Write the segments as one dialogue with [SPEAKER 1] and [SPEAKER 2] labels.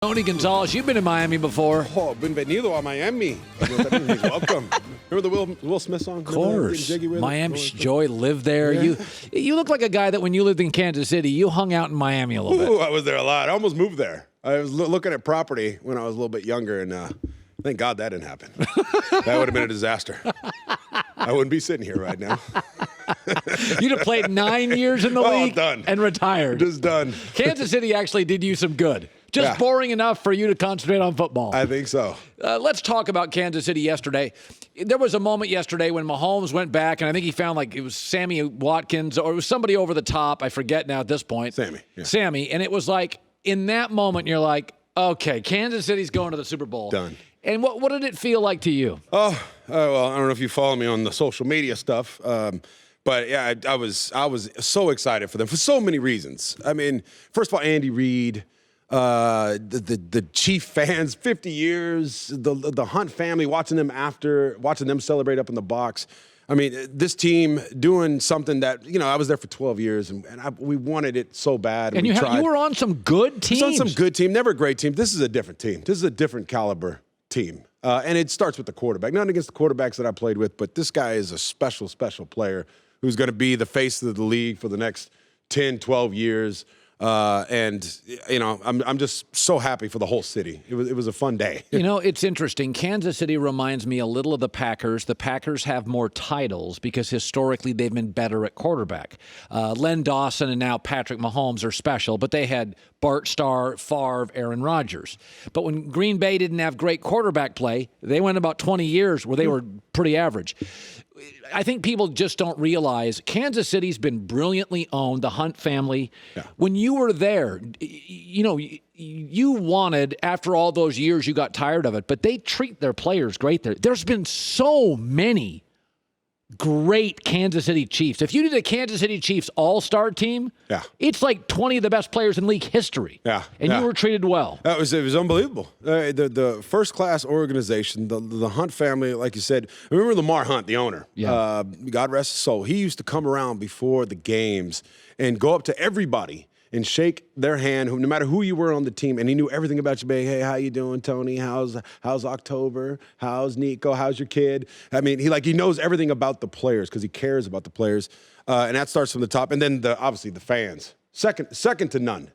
[SPEAKER 1] Tony Gonzalez, you've been in Miami before.
[SPEAKER 2] Oh, bienvenido a Miami. Welcome. Remember the Will Smith song?
[SPEAKER 1] Of course. Miami's Joy lived there.
[SPEAKER 2] Yeah.
[SPEAKER 1] You look like a guy that when you lived in Kansas City, you hung out in Miami a little bit.
[SPEAKER 2] I was there a lot. I almost moved there. I was looking at property when I was a little bit younger, and thank God that didn't happen. That would have been a disaster. I wouldn't be sitting here right now.
[SPEAKER 1] You'd have played 9 years in the league
[SPEAKER 2] done.
[SPEAKER 1] and retired.
[SPEAKER 2] Just done.
[SPEAKER 1] Kansas City actually did you some good. Just boring enough for you to concentrate on football.
[SPEAKER 2] I think so.
[SPEAKER 1] Let's talk about Kansas City yesterday. There was a moment yesterday when Mahomes went back, and I think he found like it was Sammy Watkins or it was somebody over the top. I forget now at this point. Sammy. And it was like in that moment, you're like, okay, Kansas City's going to the Super Bowl.
[SPEAKER 2] Done.
[SPEAKER 1] And what did it feel like to you?
[SPEAKER 2] Well, I don't know if you follow me on the social media stuff, but yeah, I was so excited for them for so many reasons. I mean, first of all, Andy Reid, the Chief fans, 50 years, the Hunt family, watching them celebrate up in the box. I mean, this team doing something that, I was there for 12 years, and we wanted it so bad.
[SPEAKER 1] And you were on some good teams.
[SPEAKER 2] On some good team, never a great team. This is a different team. This is a different caliber team. And it starts with the quarterback. Not against the quarterbacks that I played with, but this guy is a special, special player who's going to be the face of the league for the next 10, 12 years. I'm just so happy for the whole city. It was a fun day.
[SPEAKER 1] It's interesting. Kansas City reminds me a little of the Packers. The Packers have more titles because historically they've been better at quarterback. Len Dawson and now Patrick Mahomes are special, but they had Bart Starr, Favre, Aaron Rodgers. But when Green Bay didn't have great quarterback play, they went about 20 years where they were pretty average. I think people just don't realize Kansas City's been brilliantly owned, the Hunt family. Yeah. When you were there, you wanted, after all those years, you got tired of it, but they treat their players great there. There's been so many great Kansas City Chiefs. If you did a Kansas City Chiefs all-star team, it's like 20 of the best players in league history. And you were treated well.
[SPEAKER 2] It was unbelievable. The first-class organization, the Hunt family, like you said. Remember Lamar Hunt, the owner?
[SPEAKER 1] Yeah.
[SPEAKER 2] God rest his soul. He used to come around before the games and go up to everybody and shake their hand, no matter who you were on the team, and he knew everything about you. Hey, how you doing, Tony? How's October? How's Nico? How's your kid? I mean, he knows everything about the players because he cares about the players, and that starts from the top. And then obviously the fans, second to none.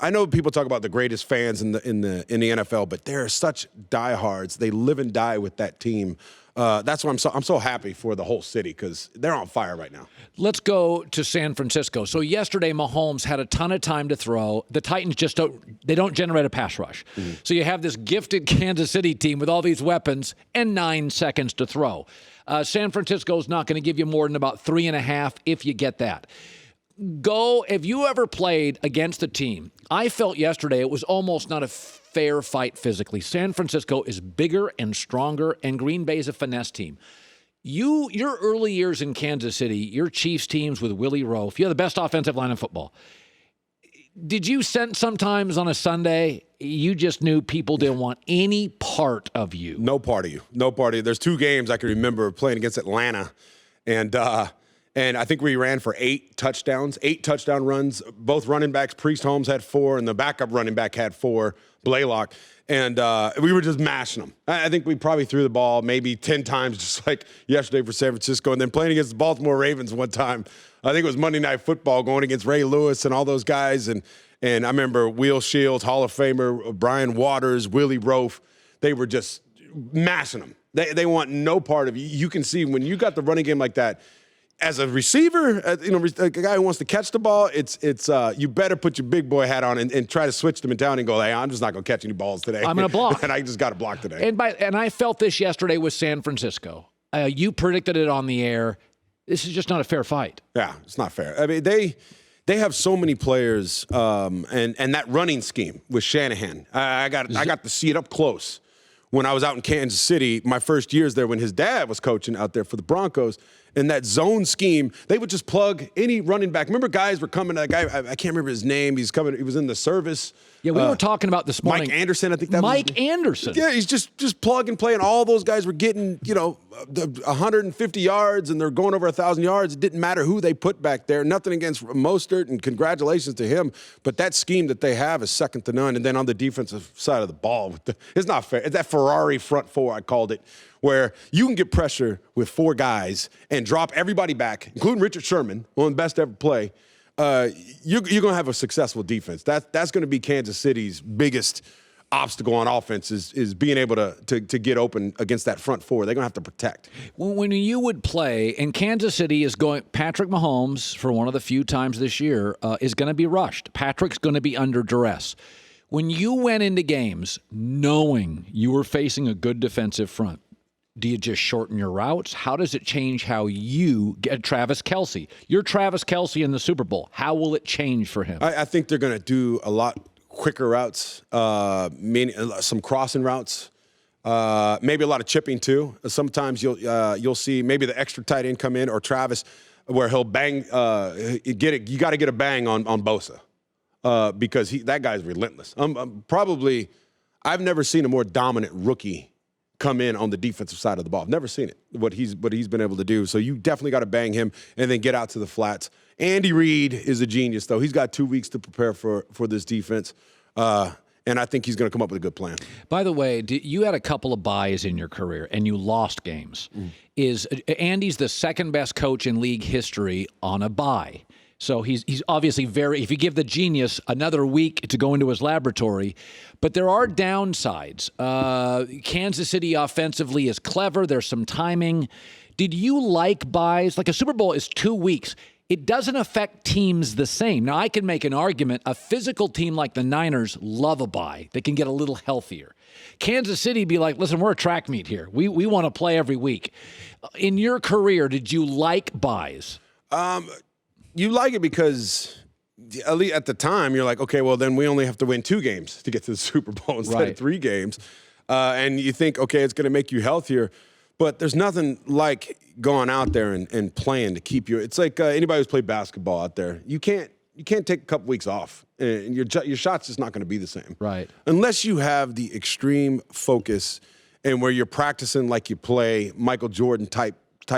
[SPEAKER 2] I know people talk about the greatest fans in the NFL, but they're such diehards. They live and die with that team. That's why I'm so happy for the whole city because they're on fire right now.
[SPEAKER 1] Let's go to San Francisco. So yesterday, Mahomes had a ton of time to throw. The Titans don't generate a pass rush. Mm-hmm. So you have this gifted Kansas City team with all these weapons and 9 seconds to throw. San Francisco's not going to give you more than about 3.5 if you get that. Have you ever played against a team? I felt yesterday it was almost not a fair fight physically. San Francisco is bigger and stronger, and Green Bay is a finesse team. Your early years in Kansas City, your Chiefs teams with Willie Roaf, you had the best offensive line in football. Did you sense sometimes on a Sunday you just knew people didn't want any part of you?
[SPEAKER 2] No part of you. No part of you. There's 2 games I can remember playing against Atlanta, and I think we ran for 8 touchdowns, 8 touchdown runs. Both running backs, Priest Holmes had 4, and the backup running back had 4, Blaylock. And we were just mashing them. I think we probably threw the ball maybe 10 times, just like yesterday for San Francisco. And then playing against the Baltimore Ravens one time, I think it was Monday Night Football, going against Ray Lewis and all those guys. And I remember Will Shields, Hall of Famer, Brian Waters, Willie Roaf. They were just mashing them. They want no part of you. You can see when you got the running game like that, as a receiver, a guy who wants to catch the ball, it's you better put your big boy hat on and try to switch the mentality and go, hey, I'm just not going to catch any balls today.
[SPEAKER 1] I'm going to block.
[SPEAKER 2] And I just got to block today.
[SPEAKER 1] And I felt this yesterday with San Francisco. You predicted it on the air. This is just not a fair fight.
[SPEAKER 2] Yeah, it's not fair. I mean, they have so many players, and that running scheme with Shanahan. I got to see it up close when I was out in Kansas City, my first years there when his dad was coaching out there for the Broncos. in that zone scheme, they would just plug any running back. Remember, guys were coming. A guy, I can't remember his name. He's coming. He was in the service.
[SPEAKER 1] Yeah, we were talking about this morning.
[SPEAKER 2] Mike Anderson, I think that was
[SPEAKER 1] Mike Anderson.
[SPEAKER 2] Yeah, he's just plug and play, and all those guys were getting 150 yards, and they're going over 1,000 yards. It didn't matter who they put back there. Nothing against Mostert, and congratulations to him. But that scheme that they have is second to none. And then on the defensive side of the ball, it's not fair. It's that Ferrari front four, I called it, where you can get pressure with four guys and drop everybody back, including Richard Sherman, one of the best to ever play. You're going to have a successful defense. That's going to be Kansas City's biggest obstacle on offense is being able to get open against that front four. They're going to have to protect.
[SPEAKER 1] When you would play, and Kansas City is going, Patrick Mahomes, for one of the few times this year, is going to be rushed. Patrick's going to be under duress. When you went into games knowing you were facing a good defensive front, do you just shorten your routes? How does it change how you get Travis Kelce? You're Travis Kelce in the Super Bowl. How will it change for him?
[SPEAKER 2] I think they're going to do a lot quicker routes, some crossing routes, maybe a lot of chipping too. Sometimes you'll see maybe the extra tight end come in or Travis where he'll bang. You got to get a bang on Bosa because that guy's relentless. I've never seen a more dominant rookie come in on the defensive side of the ball. I've never seen it, what he's been able to do. So you definitely got to bang him and then get out to the flats. Andy Reid is a genius, though. He's got 2 weeks to prepare for this defense, and I think he's going to come up with a good plan.
[SPEAKER 1] By the way, you had a couple of byes in your career, and you lost games. Andy's the second best coach in league history on a bye. So he's obviously if you give the genius another week to go into his laboratory, but there are downsides. Kansas City offensively is clever. There's some timing. Did you like byes? Like a Super Bowl is 2 weeks. It doesn't affect teams the same. Now, I can make an argument. A physical team like the Niners love a bye. They can get a little healthier. Kansas City be like, listen, we're a track meet here. We want to play every week. In your career, did you like byes?
[SPEAKER 2] You like it because at least at the time you're like, okay, well then we only have to win 2 games to get to the Super Bowl instead of 3 games, and you think, okay, it's going to make you healthier, but there's nothing like going out there and playing to keep you. It's like anybody who's played basketball out there. You can't take a couple weeks off, and your shot's just not going to be the same,
[SPEAKER 1] right?
[SPEAKER 2] Unless you have the extreme focus and where you're practicing like you play Michael Jordan type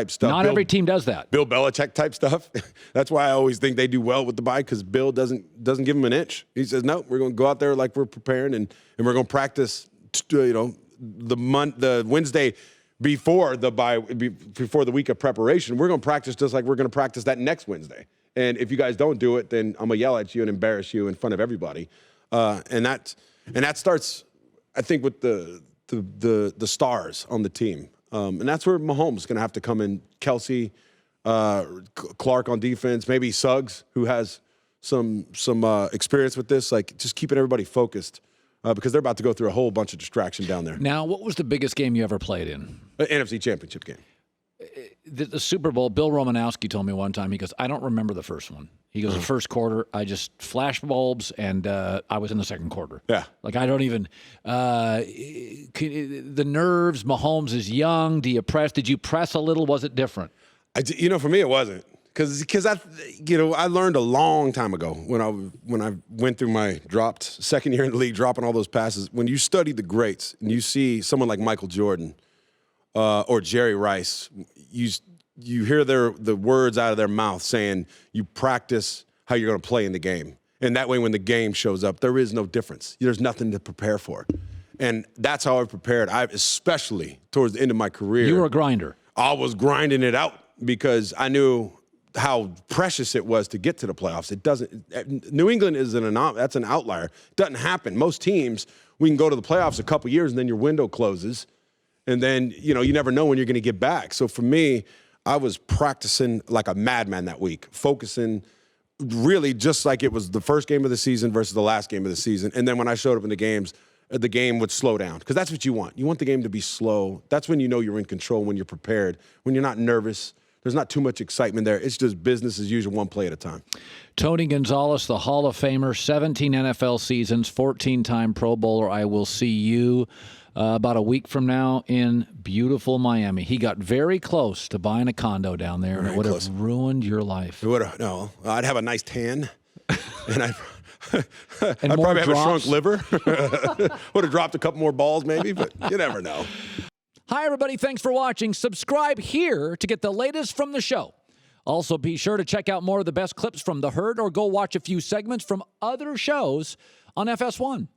[SPEAKER 2] stuff.
[SPEAKER 1] Not every team does that.
[SPEAKER 2] Bill Belichick type stuff. That's why I always think they do well with the bye, because Bill doesn't give them an inch. He says, no, we're going to go out there like we're preparing, and we're going to practice. The Wednesday before the bye, before the week of preparation, we're going to practice just like we're going to practice that next Wednesday. And if you guys don't do it, then I'm going to yell at you and embarrass you in front of everybody. And that starts, I think, with the stars on the team. And that's where Mahomes is going to have to come in. Kelce, Clark on defense, maybe Suggs, who has some experience with this, like just keeping everybody focused because they're about to go through a whole bunch of distraction down there.
[SPEAKER 1] Now, what was the biggest game you ever played in?
[SPEAKER 2] NFC Championship game.
[SPEAKER 1] The Super Bowl, Bill Romanowski told me one time, he goes, I don't remember the first one. He goes, the first quarter, I just flash bulbs, and I was in the second quarter.
[SPEAKER 2] Yeah.
[SPEAKER 1] Like, I don't even the nerves, Mahomes is young. Did you press a little? Was it different?
[SPEAKER 2] For me, it wasn't. Because I learned a long time ago when I went through my second year in the league, dropping all those passes. When you study the greats and you see someone like Michael Jordan or Jerry Rice, you hear the words out of their mouth saying you practice how you're going to play in the game. And that way when the game shows up, there is no difference. There's nothing to prepare for. And that's how I prepared. Especially towards the end of my career.
[SPEAKER 1] You were a grinder.
[SPEAKER 2] I was grinding it out because I knew how precious it was to get to the playoffs. New England is that's an outlier. It doesn't happen. Most teams, we can go to the playoffs a couple years and then your window closes. And then, you never know when you're going to get back. So for me, I was practicing like a madman that week, focusing really just like it was the first game of the season versus the last game of the season. And then when I showed up in the games, the game would slow down because that's what you want. You want the game to be slow. That's when you know you're in control, when you're prepared, when you're not nervous. There's not too much excitement there. It's just business as usual, one play at a time.
[SPEAKER 1] Tony Gonzalez, the Hall of Famer, 17 NFL seasons, 14-time Pro Bowler. I will see you about a week from now in beautiful Miami. He got very close to buying a condo down there, and it would have ruined your life.
[SPEAKER 2] It would have. No, I'd have a nice tan, and I'd
[SPEAKER 1] And
[SPEAKER 2] I'd
[SPEAKER 1] more
[SPEAKER 2] probably have a
[SPEAKER 1] drops.
[SPEAKER 2] shrunk liver. Would have dropped a couple more balls maybe, but you never know.
[SPEAKER 1] Hi, everybody. Thanks for watching. Subscribe here to get the latest from the show. Also, be sure to check out more of the best clips from The Herd or go watch a few segments from other shows on FS1.